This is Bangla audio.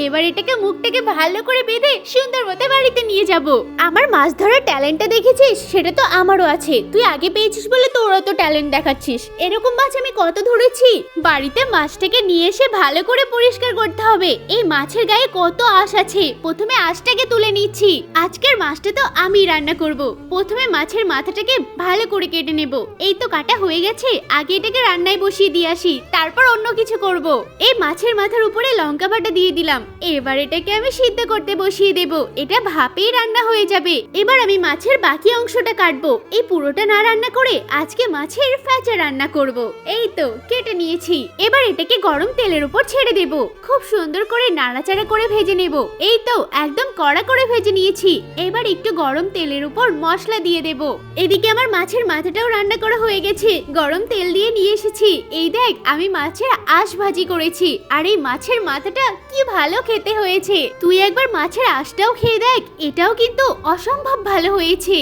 এবার এটাকে মুখটাকে ভালো করে বেঁধে সুন্দর মতো বাড়িতে নিয়ে যাব। আমার মাছ ধরার ট্যালেন্টটা দেখেছিস, সেটা তো আমারও আছে। তুই আগে পেয়েছিস বলে তোরও তো ট্যালেন্ট দেখাচ্ছিস। এরকম মাছ আমি কত ধরেছি। বাড়িতে মাছটাকে নিয়ে এসে ভালো করে পরিষ্কার করতে হবে। এই মাছের গায়ে কত আঁশ আছে। প্রথমে আঁশটাকে তুলে নিচ্ছি। আজকের মাছটা তো আমি রান্না করব। প্রথমে মাছের মাথাটাকে ভালো করে কেটে নেব। এই তো কাটা হয়ে গেছে, আগে এটাকে রান্নায় বসিয়ে দিয়ে আসি, তারপর অন্য কিছু করব। এই মাছের মাথার উপরে লঙ্কা বাটা দিয়ে দিলাম। এবার এটাকে আমি সিদ্ধ করতে বসিয়ে দেব। এটা ভাপেই রান্না হয়ে যাবে। এবার আমি মাছের বাকি অংশটা কাটবো। এই পুরোটা না রান্না করে আজকে মাছের ফ্যাচা রান্না করব। এই তো কেটে নিয়েছি। এবার এটাকে গরম তেলের উপর ছেড়ে দেব। খুব সুন্দর করে নাড়াচাড়া করে ভেজে নেব। এই তো একদম কড়া করে ভেজে নিয়েছি। এবার একটু গরম তেলের উপর মশলা দিয়ে দেব। এদিকে আমার মাছের মাথাটাও রান্না করা হয়ে গেছে। গরম তেল দিয়ে নিয়ে এসেছি। এই দেখ, আমি মাছের আঁশ ভাজি করেছি। আর এই মাছের মাথাটা কি ভালো খেতে হয়েছে। তুই একবার মাছের আঁশটাও খেয়ে দেখ, এটাও কিন্তু অসম্ভব ভালো হয়েছে।